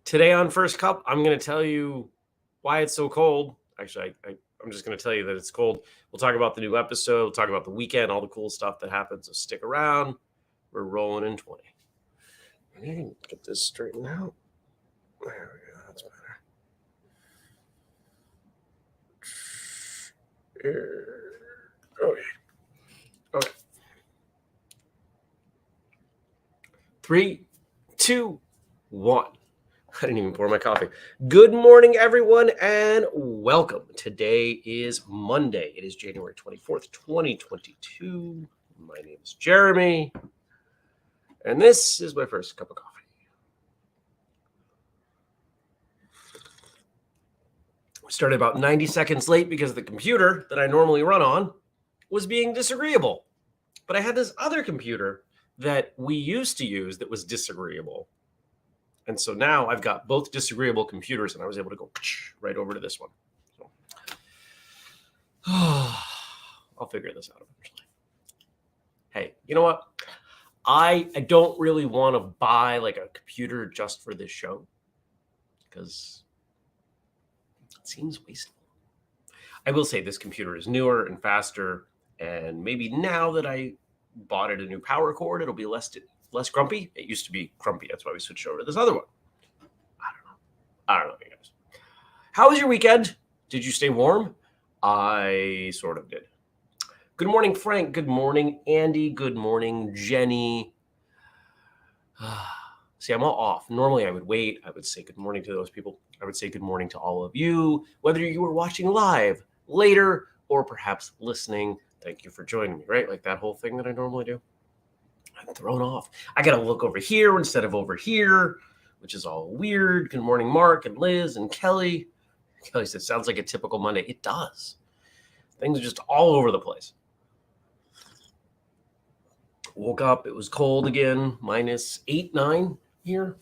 Today on First Cup, I'm going to tell you why it's so cold. Actually, I'm just going to tell you that it's cold. We'll talk about the new episode. We'll talk about the weekend, all the cool stuff that happens. So stick around. We're rolling in 20. I need to get this straightened out. There we go. That's better. Okay. 3, 2, 1. I didn't even pour my coffee. Good morning, everyone, and welcome. Today is Monday. It is January 24th, 2022. My name is Jeremy, and this is my first cup of coffee. We started about 90 seconds late because the computer that I normally run on was being disagreeable. But I had this other computer that we used to use that was disagreeable. And so now I've got both disagreeable computers, and I was able to go right over to this one. So, I'll figure this out eventually. Hey, you know what? I don't really want to buy like a computer just for this show because it seems wasteful. I will say this computer is newer and faster, and maybe now that I bought it a new power cord, it'll be less grumpy. It used to be grumpy. That's why we switched over to this other one. I don't know, you guys. How was your weekend? Did you stay warm? I sort of did. Good morning, Frank. Good morning, Andy. Good morning, Jenny. See, I'm all off. Normally I would wait. I would say good morning to those people. I would say good morning to all of you, whether you were watching live, later, or perhaps listening. Thank you for joining me, right? Like that whole thing that I normally do. I'm thrown off. I got to look over here instead of over here, which is all weird. Good morning, Mark and Liz and Kelly. Kelly said, sounds like a typical Monday. It does. Things are just all over the place. Woke up. It was cold again, minus 8, 9 here,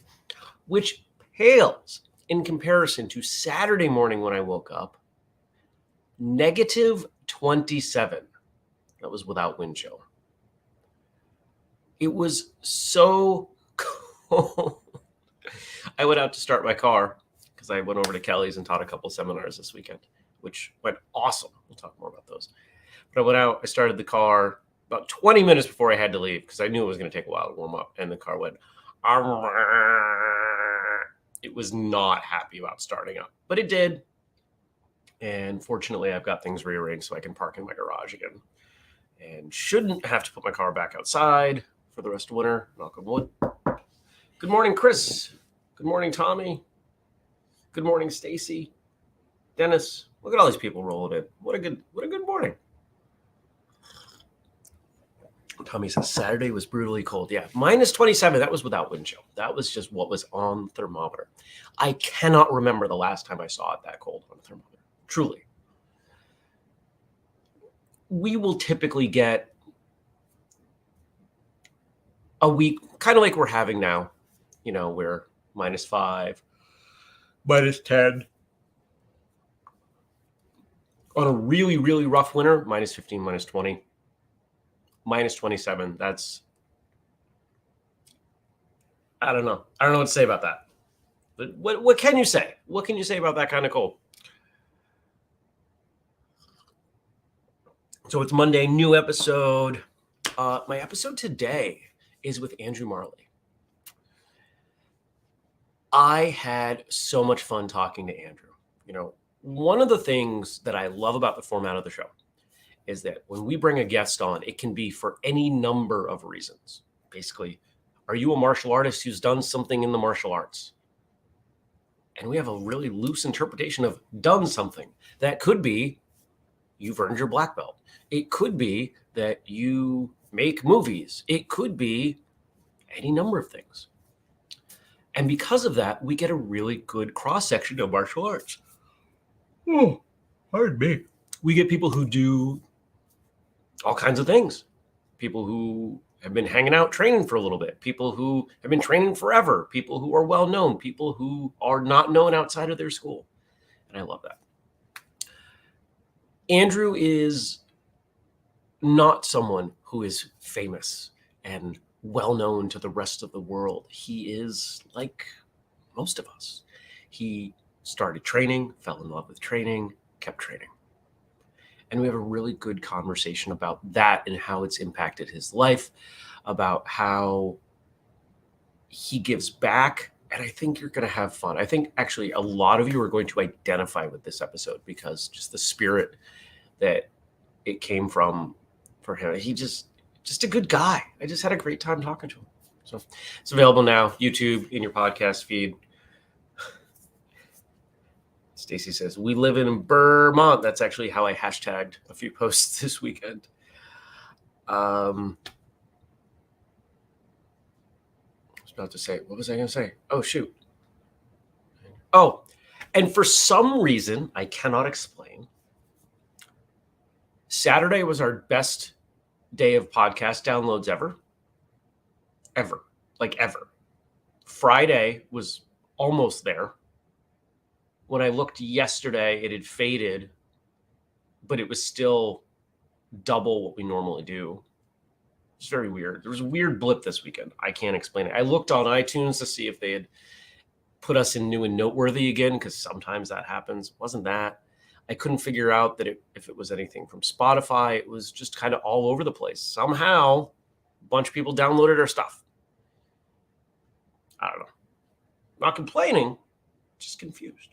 which pales in comparison to Saturday morning when I woke up, negative 27. That was without wind chill. It was so cold. I went out to start my car because I went over to Kelly's and taught a couple seminars this weekend, which went awesome. We'll talk more about those. But I went out, I started the car about 20 minutes before I had to leave because I knew it was going to take a while to warm up. And the car went, it was not happy about starting up, but it did. And fortunately, I've got things rearranged so I can park in my garage again and shouldn't have to put my car back outside for the rest of winter. Knock on wood. Good morning, Chris. Good morning, Tommy. Good morning, Stacy. Dennis. Look at all these people rolling in. What a good morning. Tommy says Saturday was brutally cold. Yeah, minus 27. That was without wind chill. That was just what was on the thermometer. I cannot remember the last time I saw it that cold on the thermometer. Truly. We will typically get a week, kind of like we're having now. You know, we're minus 5, minus 10. On a really, really rough winter, minus 15, minus 20, minus 27. That's, I don't know. I don't know what to say about that. But what can you say? What can you say about that kind of cold? So it's Monday, new episode. My episode today is with Andrew Marley. I had so much fun talking to Andrew. You know, one of the things that I love about the format of the show is that when we bring a guest on, it can be for any number of reasons. Basically, are you a martial artist who's done something in the martial arts? And we have a really loose interpretation of done something. That could be you've earned your black belt. It could be that you make movies. It could be any number of things. And because of that, we get a really good cross-section of martial arts. Oh, pardon me. We get people who do all kinds of things. People who have been hanging out training for a little bit. People who have been training forever. People who are well-known. People who are not known outside of their school. And I love that. Andrew is not someone who is famous and well known to the rest of the world. He is like most of us. He started training, fell in love with training, kept training. And we have a really good conversation about that and how it's impacted his life, about how he gives back. And I think you're going to have fun. I think actually a lot of you are going to identify with this episode because just the spirit that it came from for him. He just a good guy. I just had a great time talking to him. So it's available now, YouTube, in your podcast feed. Stacy says, we live in Vermont. That's actually how I hashtagged a few posts this weekend. I was about to say, what was I going to say? Oh, shoot. Oh, and for some reason, I cannot explain, Saturday was our best day of podcast downloads ever. Ever. Like ever. Friday was almost there. When I looked yesterday, it had faded, but it was still double what we normally do. It's very weird. There was a weird blip this weekend. I can't explain it. I looked on iTunes to see if they had put us in new and noteworthy again, because sometimes that happens. Wasn't that? I couldn't figure out that if it was anything from Spotify. It was just kind of all over the place. Somehow, a bunch of people downloaded our stuff. I don't know. Not complaining, just confused.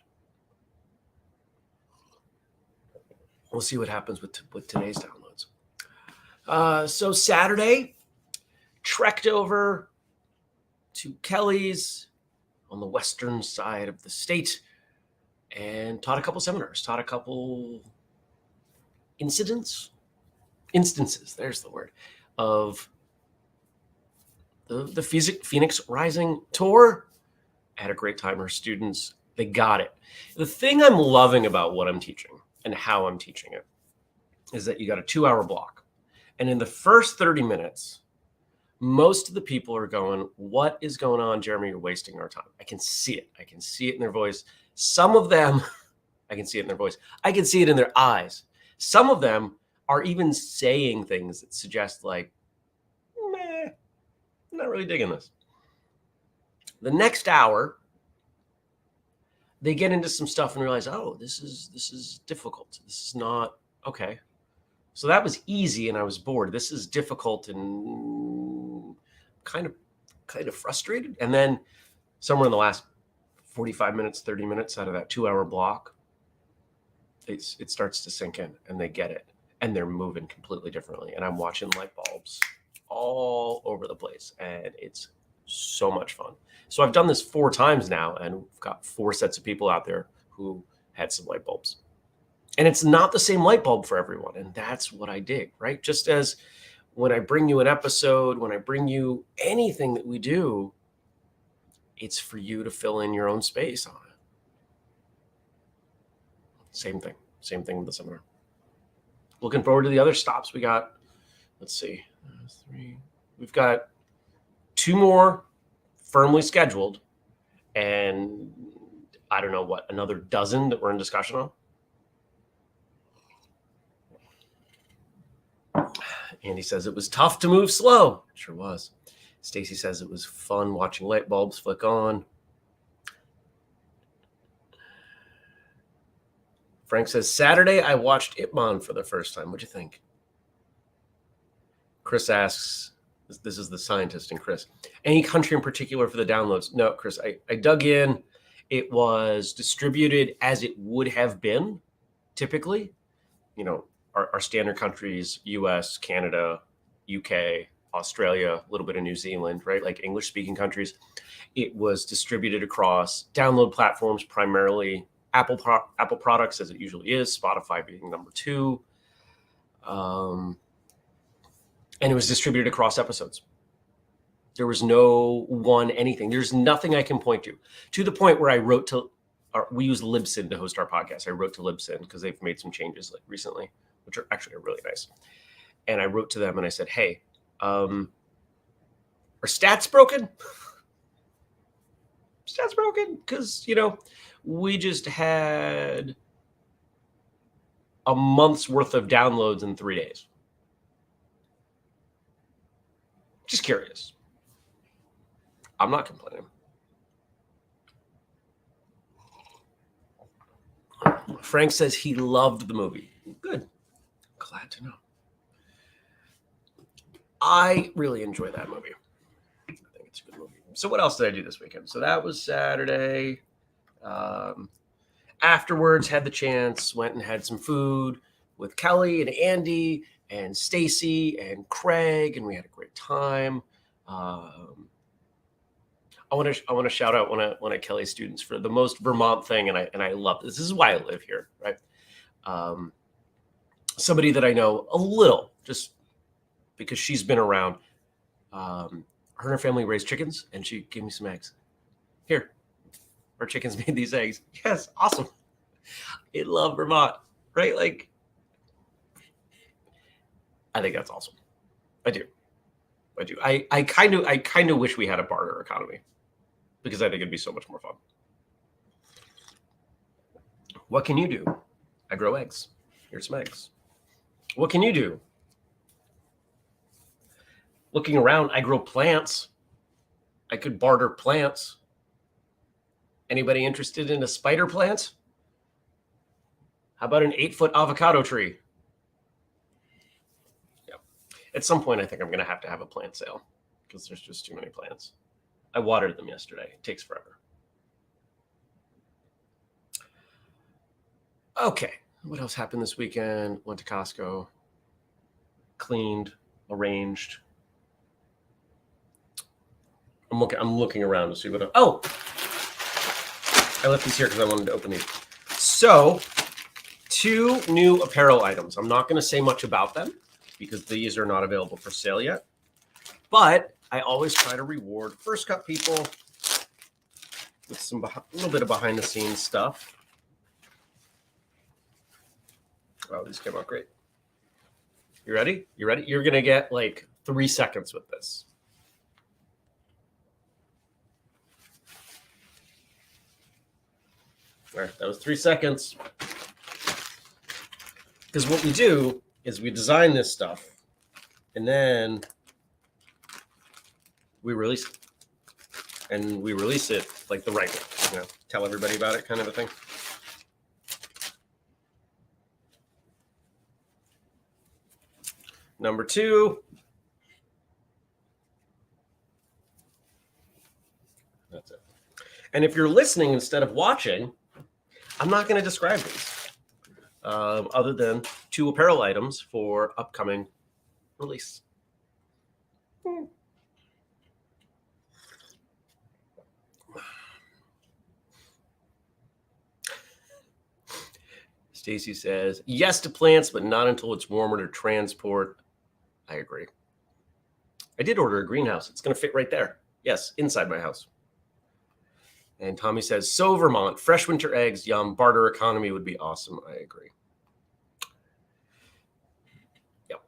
We'll see what happens with today's downloads. So Saturday, trekked over to Kelly's on the western side of the state and taught a couple seminars, taught a couple instances, there's the word, of the Phoenix Rising tour. I had a great time. Our students, they got it. The thing I'm loving about what I'm teaching and how I'm teaching it is that you got a 2-hour block. And in the first 30 minutes, most of the people are going, what is going on, Jeremy? You're wasting our time. I can see it. I can see it in their voice. Some of them, I can see it in their voice. I can see it in their eyes. Some of them are even saying things that suggest like, meh, I'm not really digging this. The next hour, they get into some stuff and realize, oh, this is difficult. This is not okay. So that was easy, and I was bored. This is difficult and kind of frustrated. And then somewhere in the last 45 minutes, 30 minutes out of that 2-hour block, it starts to sink in, and they get it, and they're moving completely differently. And I'm watching light bulbs all over the place, and it's so much fun. So I've done this 4 times now, and we've got 4 sets of people out there who had some light bulbs. And it's not the same light bulb for everyone. And that's what I dig, right? Just as when I bring you an episode, when I bring you anything that we do, it's for you to fill in your own space on it. Same thing with the seminar. Looking forward to the other stops. We got, let's see, 3. We've got 2 more firmly scheduled, and I don't know what, another dozen that we're in discussion on. Andy says it was tough to move slow. It sure was. Stacy says it was fun watching light bulbs flick on. Frank says, Saturday I watched Ip Man for the first time. What'd you think? Chris asks, this is the scientist in Chris, any country in particular for the downloads? No, Chris, I dug in. It was distributed as it would have been typically. You know, our standard countries, US, Canada, UK, Australia, a little bit of New Zealand, right? Like English-speaking countries. It was distributed across download platforms, primarily Apple products, as it usually is, Spotify being number 2. And it was distributed across episodes. There was no one anything. There's nothing I can point to the point where I wrote to, we use Libsyn to host our podcast. I wrote to Libsyn because they've made some changes recently, which are actually really nice. And I wrote to them and I said, hey, are stats broken? Stats broken? Because, we just had a month's worth of downloads in 3 days. Just curious. I'm not complaining. Frank says he loved the movie. Good. Glad to know. I really enjoy that movie. I think it's a good movie. So what else did I do this weekend? So that was Saturday. Afterwards, had the chance, went and had some food with Kelly and Andy and Stacy and Craig, and we had a great time. I want to shout out one of Kelly's students for the most Vermont thing, and I love this. This is why I live here, right? Somebody that I know a little, just because she's been around. Her and her family raised chickens, and she gave me some eggs. Here, our chickens made these eggs. Yes, awesome. I love Vermont, right? Like, I think that's awesome. I do. I kind of wish we had a barter economy, because I think it'd be so much more fun. What can you do? I grow eggs. Here's some eggs. What can you do? Looking around, I grow plants. I could barter plants. Anybody interested in a spider plant? How about an 8-foot avocado tree? Yeah. At some point, I think I'm going to have a plant sale, because there's just too many plants. I watered them yesterday. It takes forever. Okay. What else happened this weekend? Went to Costco. Cleaned. Arranged. I'm looking around to see what. Oh! I left these here because I wanted to open these. So, 2 new apparel items. I'm not going to say much about them because these are not available for sale yet. But I always try to reward First Cut people with a little bit of behind the scenes stuff. Wow, these came out great. You ready? You ready? You're going to get like 3 seconds with this. All right, that was 3 seconds. Because what we do is we design this stuff, and then we release it. And we release it like the right way, tell everybody about it kind of a thing. Number 2. That's it. And if you're listening instead of watching, I'm not going to describe these other than 2 apparel items for upcoming release. Stacy says, yes to plants, but not until it's warmer to transport. I agree. I did order a greenhouse. It's going to fit right there. Yes, inside my house. And Tommy says, so Vermont, fresh winter eggs, yum, barter economy would be awesome. I agree. Yep.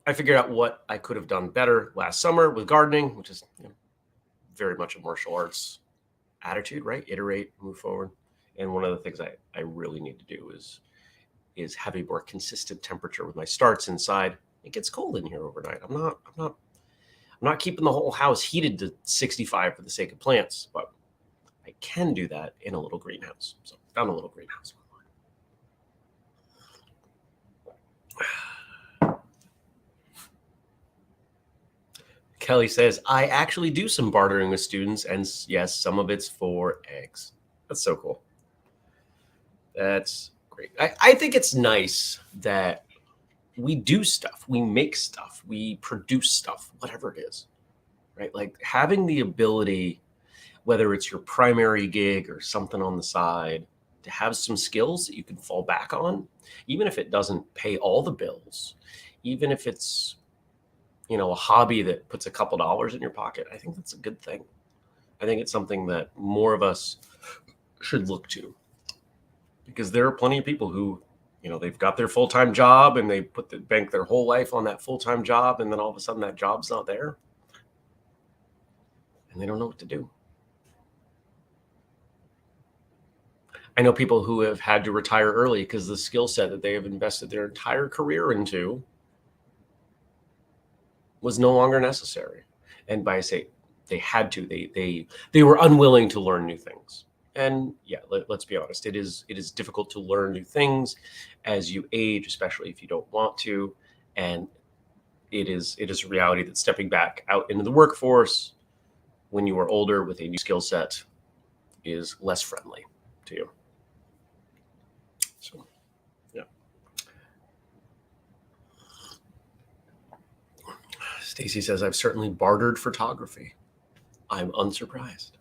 I figured out what I could have done better last summer with gardening, which is very much a martial arts attitude, right? Iterate, move forward. And one of the things I really need to do is have a more consistent temperature with my starts inside. It gets cold in here overnight. I'm not keeping the whole house heated to 65 for the sake of plants, but I can do that in a little greenhouse. So I found a little greenhouse. Kelly says, I actually do some bartering with students, and yes, some of it's for eggs. That's so cool. That's great. I think it's nice that we do stuff, we make stuff, we produce stuff, whatever it is, right? Like having the ability, whether it's your primary gig or something on the side, to have some skills that you can fall back on, even if it doesn't pay all the bills, even if it's, a hobby that puts a couple dollars in your pocket. I think that's a good thing. I think it's something that more of us should look to, because there are plenty of people who, they've got their full-time job and they bank their whole life on that full-time job. And then all of a sudden that job's not there and they don't know what to do. I know people who have had to retire early because the skill set that they have invested their entire career into was no longer necessary. And by say they had to, they were unwilling to learn new things. And yeah, let's be honest, it is difficult to learn new things as you age, especially if you don't want to. And it is a reality that stepping back out into the workforce when you are older with a new skill set is less friendly to you. So yeah. Stacy says, I've certainly bartered photography. I'm unsurprised.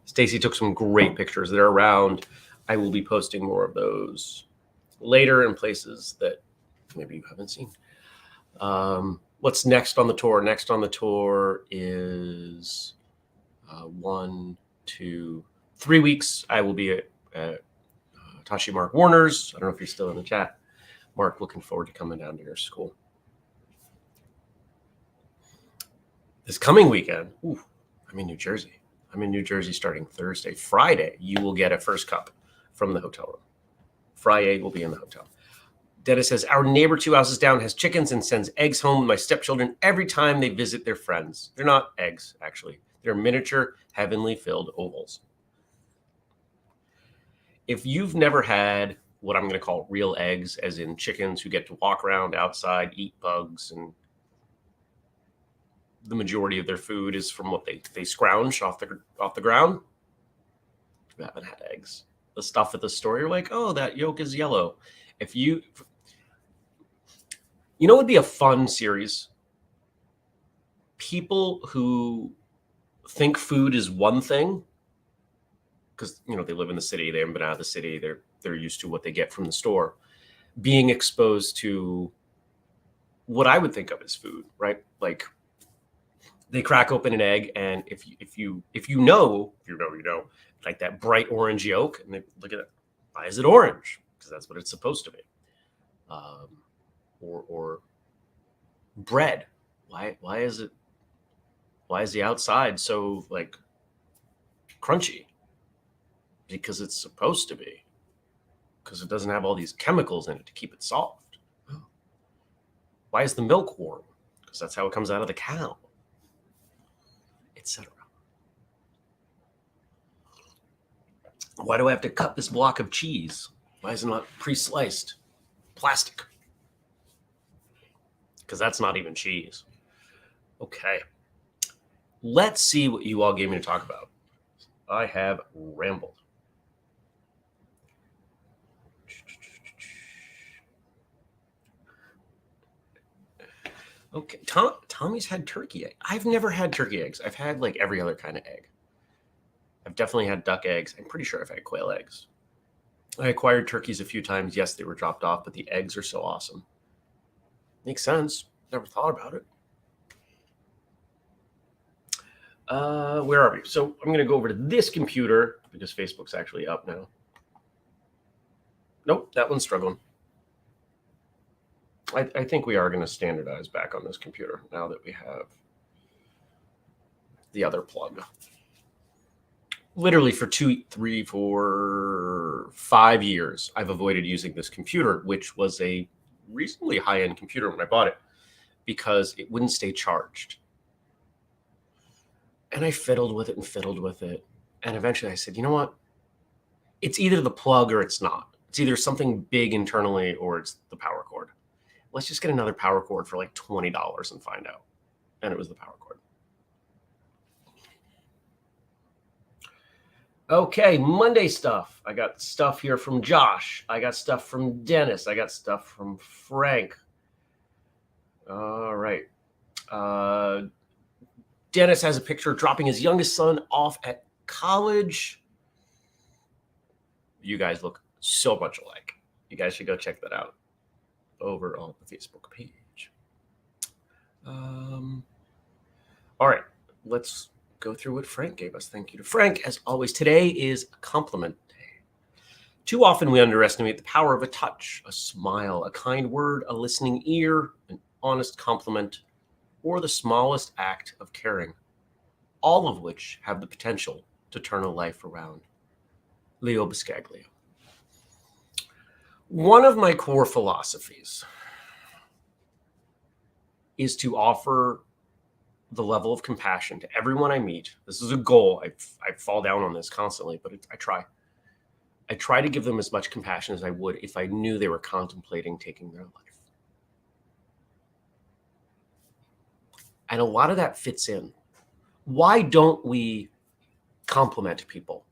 Stacy took some great pictures. They're around. I will be posting more of those later in places that maybe you haven't seen. What's next on the tour? Next on the tour is 1, 2, 3 weeks. I will be at Tashi Mark Warner's. I don't know if you're still in the chat. Mark, looking forward to coming down to your school. This coming weekend, I'm in New Jersey. I'm in New Jersey starting Thursday. Friday, you will get a first cup from the hotel room. Friday will be in the hotel. Dennis says, our neighbor 2 houses down has chickens and sends eggs home with my stepchildren every time they visit their friends. They're not eggs, actually. They're miniature, heavenly filled ovals. If you've never had what I'm going to call real eggs, as in chickens who get to walk around outside, eat bugs, and the majority of their food is from what they scrounge off the ground, you haven't had eggs. The stuff at the store, you're like, oh, that yolk is yellow. If you know, it would be a fun series. People who think food is one thing, because they live in the city, they haven't been out of the city, they're used to what they get from the store, being exposed to what I would think of as food, right? Like they crack open an egg, and if you know, like that bright orange yolk, and they look at it, why is it orange? Because that's what it's supposed to be. Or bread, why is the outside so like crunchy? Because it's supposed to be, because it doesn't have all these chemicals in it to keep it soft. Why is the milk warm? Because that's how it comes out of the cow, etc. Why do I have to cut this block of cheese? Why is it not pre-sliced? Plastic. Because that's not even cheese. Okay. Let's see what you all gave me to talk about. I have rambled. Okay. Tommy's had turkey egg. I've never had turkey eggs. I've had like every other kind of egg. I've definitely had duck eggs. I'm pretty sure I've had quail eggs. I acquired turkeys a few times. Yes, they were dropped off, but the eggs are so awesome. Makes sense. Never thought about it. Where are we? So I'm going to go over to this computer because Facebook's actually up now. Nope, that one's struggling. I think we are going to standardize back on this computer now that we have the other plug. Literally for 2, 3, 4, 5 years, I've avoided using this computer, which was a reasonably high-end computer when I bought it, because it wouldn't stay charged. And I fiddled with it. And eventually I said, you know what? It's either the plug or it's not. It's either something big internally or it's the power cord. Let's just get another power cord for like $20 and find out. And it was the power cord. Okay, Monday stuff. I got stuff here from Josh. I got stuff from Dennis. I got stuff from Frank. All right. Dennis has a picture dropping his youngest son off at college. You guys look so much alike. You guys should go check that out over on the Facebook page. All right, let's go through what Frank gave us. Thank you to Frank. As always, today is a compliment day. Too often we underestimate the power of a touch, a smile, a kind word, a listening ear, an honest compliment, or the smallest act of caring, all of which have the potential to turn a life around. Leo Buscaglia. One of my core philosophies is to offer the level of compassion to everyone I meet. This is a goal. I fall down on this constantly, but I try. I try to give them as much compassion as I would if I knew they were contemplating taking their life. And a lot of that fits in. Why don't we compliment people?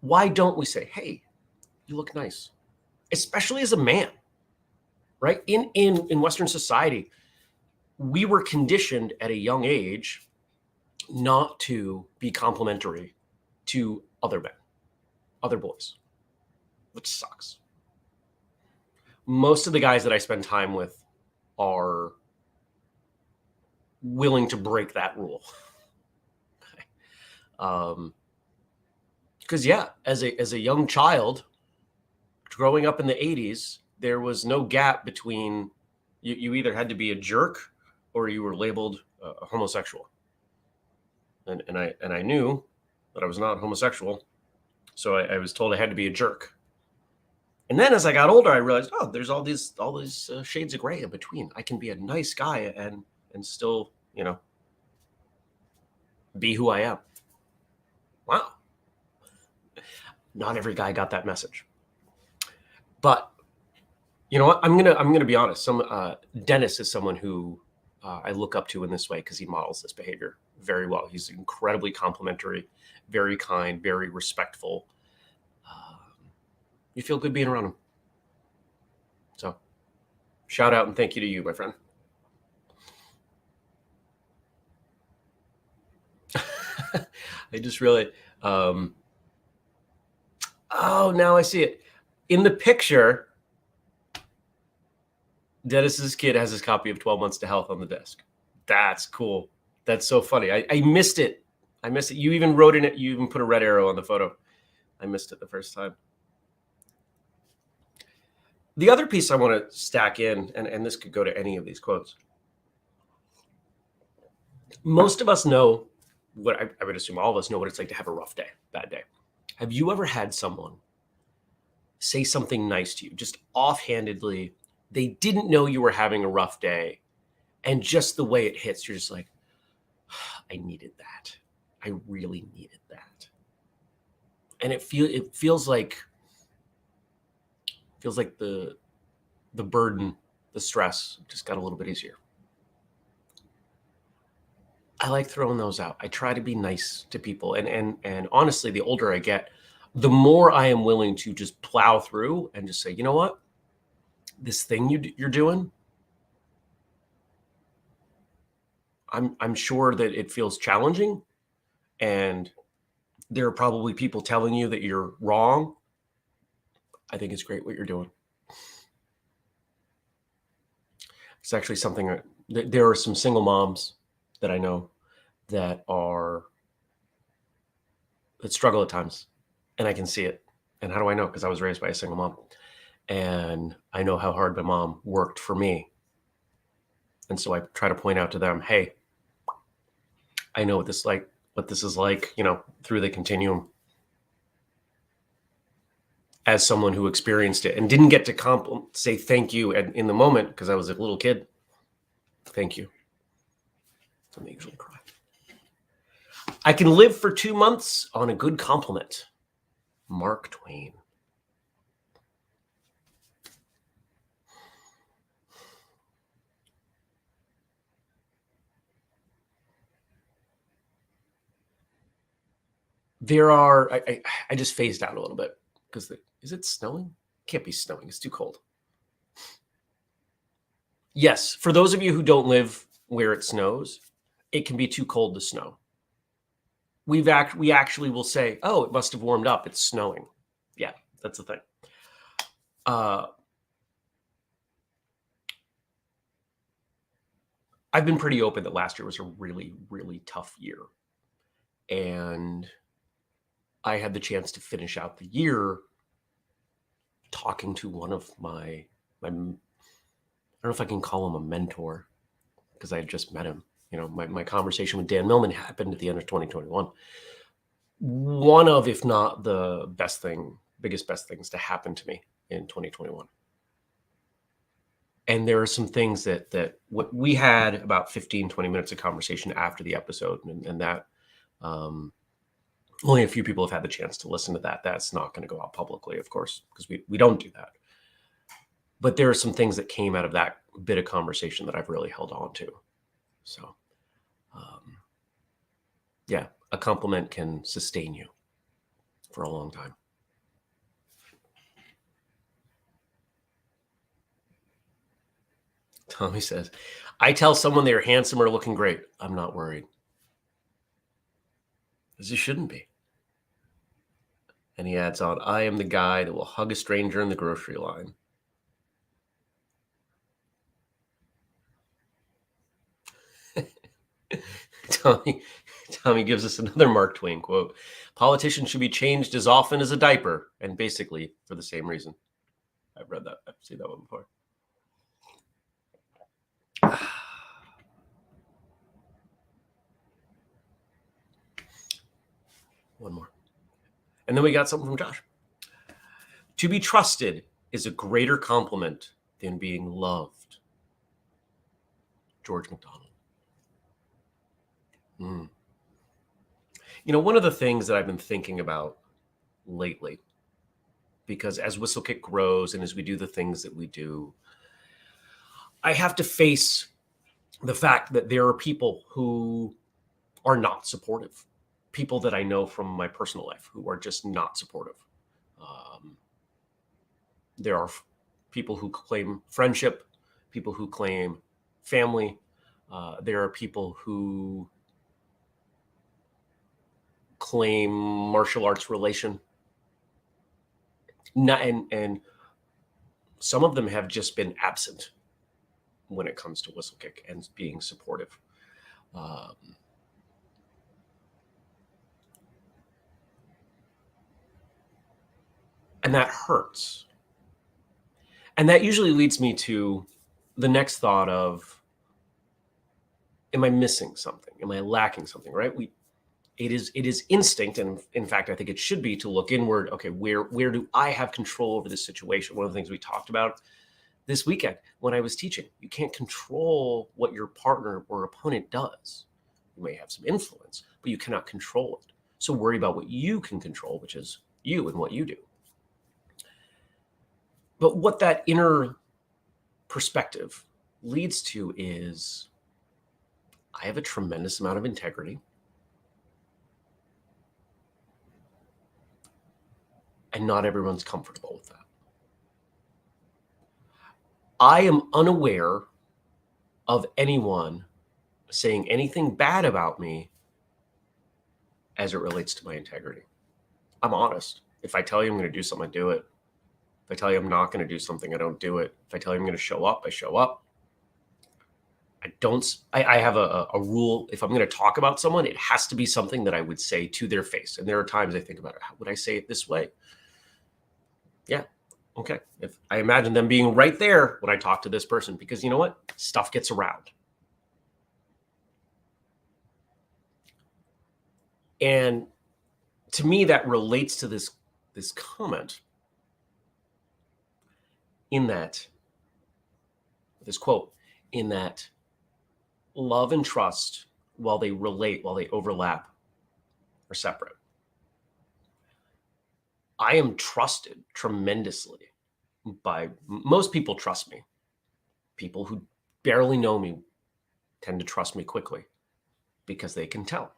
Why don't we say, hey, you look nice? Especially as a man, right? In Western society, we were conditioned at a young age not to be complimentary to other men, other boys, which sucks. Most of the guys that I spend time with are willing to break that rule. Because as a young child growing up in the 80s, there was no gap between you either had to be a jerk or you were labeled a homosexual. And I knew that I was not homosexual, so I was told I had to be a jerk. And then as I got older, I realized, oh, there's all these shades of gray in between. I can be a nice guy and still, be who I am. Wow. Not every guy got that message. But you know what? I'm gonna be honest. Dennis is someone who I look up to in this way because he models this behavior very well. He's incredibly complimentary, very kind, very respectful. You feel good being around him. So, shout out and thank you to you, my friend. I just really. Oh, now I see it. In the picture, Dennis's kid has his copy of 12 Months to Health on the desk. That's cool. That's so funny. I missed it. You even wrote in it. You even put a red arrow on the photo. I missed it the first time. The other piece I want to stack in, and this could go to any of these quotes. Most of us know what I would assume all of us know what it's like to have a rough day, bad day. Have you ever had someone say something nice to you, just offhandedly? They didn't know you were having a rough day, and just the way it hits, you're just like, I needed that. I really needed that. And it feels like the burden, the stress just got a little bit easier. I like throwing those out. I try to be nice to people. And honestly, the older I get, the more I am willing to just plow through and just say, you know what? This thing you're doing, I'm sure that it feels challenging, and there are probably people telling you that you're wrong. I think it's great what you're doing. It's actually something there are some single moms that I know that struggle at times, and I can see it. And how do I know? Because I was raised by a single mom, and I know how hard my mom worked for me. And so I try to point out to them, hey, I know what this is like, through the continuum, as someone who experienced it and didn't get to say thank you in the moment because I was a little kid. Thank you. I usually cry. I can live for 2 months on a good compliment. Mark Twain. There are, I just phased out a little bit because is it snowing? Can't be snowing. It's too cold. Yes, for those of you who don't live where it snows, it can be too cold to snow. We actually will say, oh, it must have warmed up. It's snowing. Yeah, that's the thing. I've been pretty open that last year was a really, really tough year. And I had the chance to finish out the year talking to one of my I don't know if I can call him a mentor because I had just met him. My conversation with Dan Millman happened at the end of 2021. One of, if not the best things to happen to me in 2021. And there are some things that what we had about 15, 20 minutes of conversation after the episode. And that Only a few people have had the chance to listen to that. That's not going to go out publicly, of course, because we don't do that. But there are some things that came out of that bit of conversation that I've really held on to. So, yeah, a compliment can sustain you for a long time. Tommy says, I tell someone they're handsome or looking great. I'm not worried. Because you shouldn't be. And he adds on, I am the guy that will hug a stranger in the grocery line. Tommy gives us another Mark Twain quote. Politicians should be changed as often as a diaper, and basically for the same reason. I've read that. I've seen that one before. One more. And then we got something from Josh. To be trusted is a greater compliment than being loved. George MacDonald. You know, one of the things that I've been thinking about lately, because as Whistlekick grows and as we do the things that we do, I have to face the fact that there are people who are not supportive. People that I know from my personal life who are just not supportive. There are people who claim friendship, people who claim family. There are people who claim martial arts relation. And some of them have just been absent when it comes to Whistlekick and being supportive. And that hurts. And that usually leads me to the next thought of, am I missing something? Am I lacking something, right? It is instinct, and in fact, I think it should be to look inward. Okay, where do I have control over this situation? One of the things we talked about this weekend when I was teaching, you can't control what your partner or opponent does. You may have some influence, but you cannot control it. So worry about what you can control, which is you and what you do. But what that inner perspective leads to is, I have a tremendous amount of integrity. And not everyone's comfortable with that. I am unaware of anyone saying anything bad about me as it relates to my integrity. I'm honest. If I tell you I'm going to do something, I do it. If I tell you I'm not going to do something, I don't do it. If I tell you I'm going to show up, I show up. I have a rule. If I'm going to talk about someone, it has to be something that I would say to their face. And there are times I think about it. How would I say it this way? Yeah. Okay. If I imagine them being right there when I talk to this person, because you know what? Stuff gets around. And to me, that relates to this comment in that, this quote, in that love and trust, while they relate, while they overlap, are separate. I am trusted tremendously by most people. Trust me. People who barely know me tend to trust me quickly because they can tell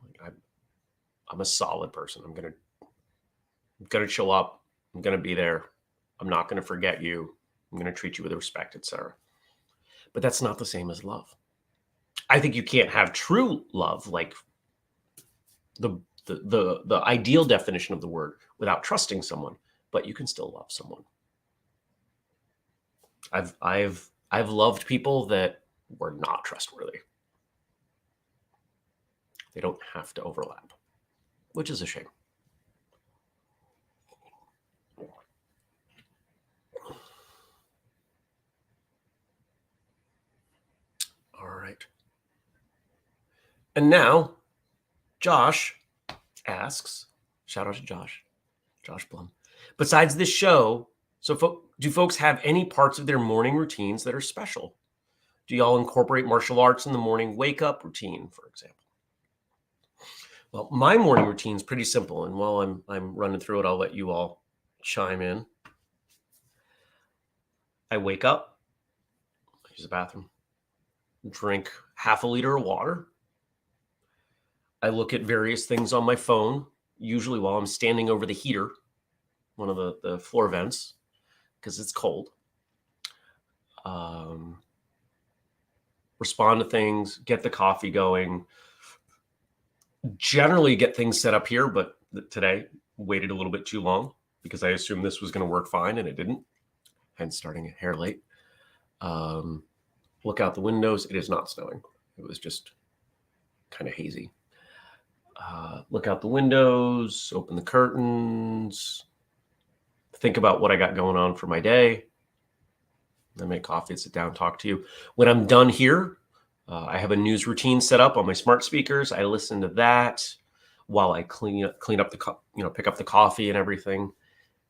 I'm a solid person. I'm gonna show up. I'm gonna be there. I'm not gonna forget you. I'm gonna treat you with respect, etc. But that's not the same as love. I think you can't have true love, like the ideal definition of the word, without trusting someone, but you can still love someone. I've loved people that were not trustworthy. They don't have to overlap, which is a shame. All right. And now Josh asks, shout out to Josh Blum. Besides this show, do folks have any parts of their morning routines that are special? Do y'all incorporate martial arts in the morning wake up routine, for example? Well, my morning routine is pretty simple, and while I'm running through it, I'll let you all chime in. I wake up, use the bathroom, drink half a liter of water. I look at various things on my phone, usually while I'm standing over the heater, one of the floor vents, because it's cold. Respond to things, get the coffee going, generally get things set up here, but today waited a little bit too long because I assumed this was going to work fine and it didn't, hence starting a hair late. Look out the windows. It is not snowing. It was just kind of hazy. Look out the windows, open the curtains, think about what I got going on for my day. I make coffee, sit down, talk to you. When I'm done here, I have a news routine set up on my smart speakers. I listen to that while I clean up the, pick up the coffee and everything,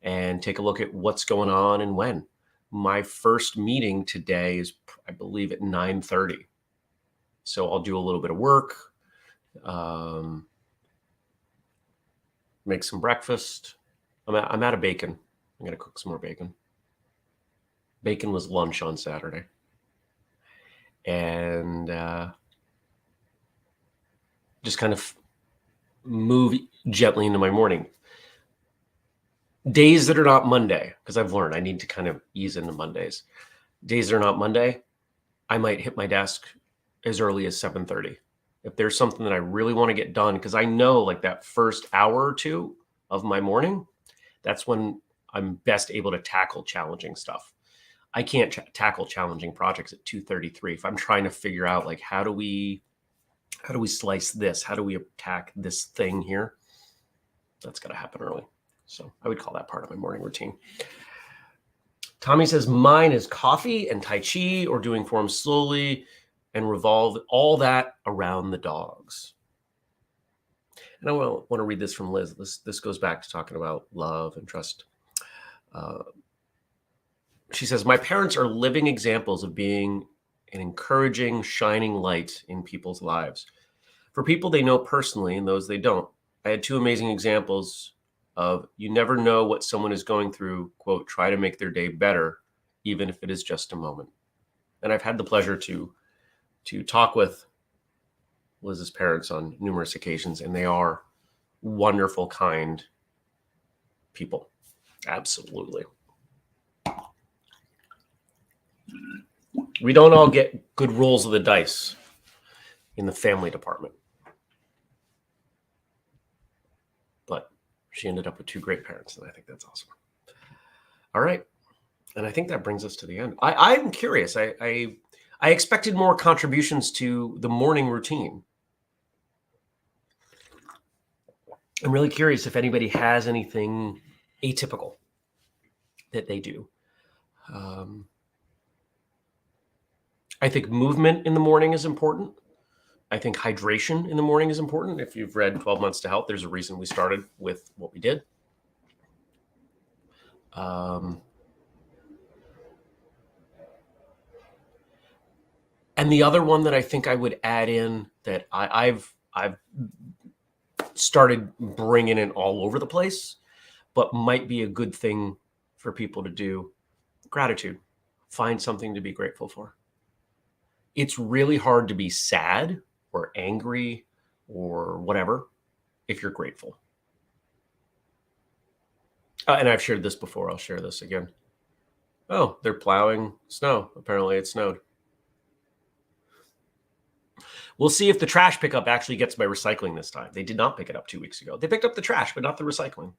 and take a look at what's going on and when. My first meeting today is, I believe, at 9:30. So I'll do a little bit of work, make some breakfast. I'm out of bacon. I'm going to cook some more bacon. Bacon was lunch on Saturday. And just kind of move gently into my morning. Days that are not Monday, because I've learned I need to kind of ease into Mondays. Days that are not Monday, I might hit my desk as early as 7:30. If there's something that I really want to get done, because I know like that first hour or two of my morning, that's when I'm best able to tackle challenging stuff. I can't tackle challenging projects at 2:33 if I'm trying to figure out like how do we slice this? How do we attack this thing here? That's got to happen early. So I would call that part of my morning routine. Tommy says mine is coffee and Tai Chi or doing forms slowly and revolve all that around the dogs. And I want to read this from Liz. This goes back to talking about love and trust. She says, my parents are living examples of being an encouraging, shining light in people's lives. For people they know personally and those they don't. I had two amazing examples of you never know what someone is going through, quote, try to make their day better, even if it is just a moment. And I've had the pleasure to talk with Liz's parents on numerous occasions, and they are wonderful, kind people. Absolutely. We don't all get good rolls of the dice in the family department. But she ended up with two great parents, and I think that's awesome. All right. And I think that brings us to the end. I'm curious. I expected more contributions to the morning routine. I'm really curious if anybody has anything atypical that they do. I think movement in the morning is important. I think hydration in the morning is important. If you've read 12 Months to Health, there's a reason we started with what we did. And the other one that I think I would add in that I've started bringing it all over the place, but might be a good thing for people to do, gratitude. Find something to be grateful for. It's really hard to be sad or angry or whatever if you're grateful. And I've shared this before. I'll share this again. Oh, they're plowing snow. Apparently it snowed. We'll see if the trash pickup actually gets my recycling this time. They did not pick it up 2 weeks ago. They picked up the trash, but not the recycling.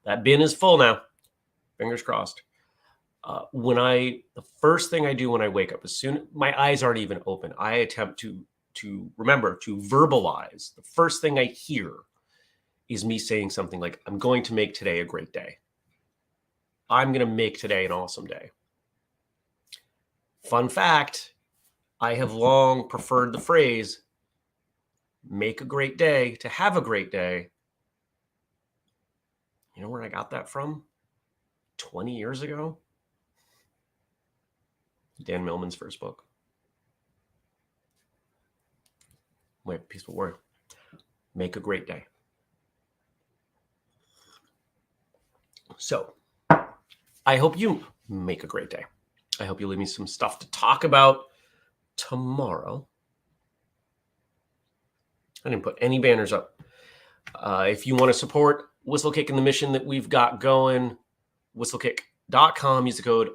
That bin is full now. Fingers crossed. The first thing I do when I wake up, as soon my eyes aren't even open, I attempt to remember to verbalize. The first thing I hear is me saying something like, I'm going to make today a great day. I'm going to make today an awesome day. Fun fact, I have long preferred the phrase, make a great day to have a great day. You know where I got that from? 20 years ago? Dan Millman's first book. Wait, Peaceful Warrior. Make a great day. So I hope you make a great day. I hope you leave me some stuff to talk about tomorrow. I didn't put any banners up. If you want to support Whistlekick and the mission that we've got going, whistlekick.com, use the code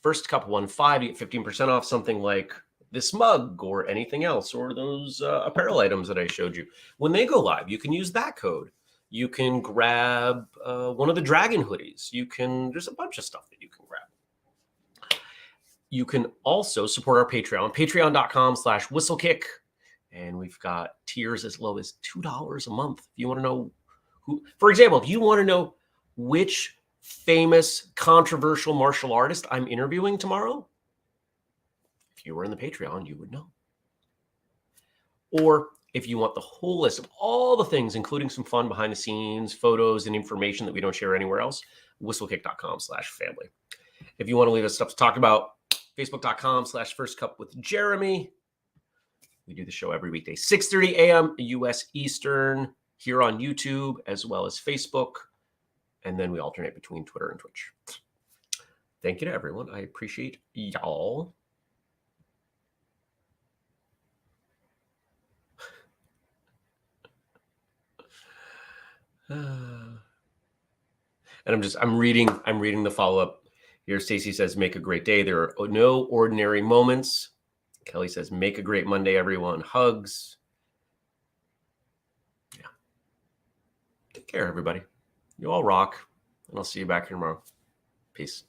FIRSTCUP15 to get 15% off something like this mug or anything else, or those apparel items that I showed you. When they go live, you can use that code. You can grab one of the dragon hoodies. There's a bunch of stuff that you can grab. You can also support our Patreon, patreon.com/whistlekick. And we've got tiers as low as $2 a month. If you want to know who, for example, if you want to know which famous controversial martial artist I'm interviewing tomorrow, if you were in the Patreon, you would know. Or if you want the whole list of all the things, including some fun behind the scenes, photos, and information that we don't share anywhere else, whistlekick.com/family. If you want to leave us stuff to talk about, facebook.com/firstcupwithjeremy. We do the show every weekday, 6:30 a.m. U.S. Eastern, here on YouTube, as well as Facebook. And then we alternate between Twitter and Twitch. Thank you to everyone. I appreciate y'all. And I'm reading the follow-up here. Stacy says, make a great day. There are no ordinary moments. Kelly says, make a great Monday, everyone. Hugs. Yeah. Take care, everybody. You all rock. And I'll see you back here tomorrow. Peace.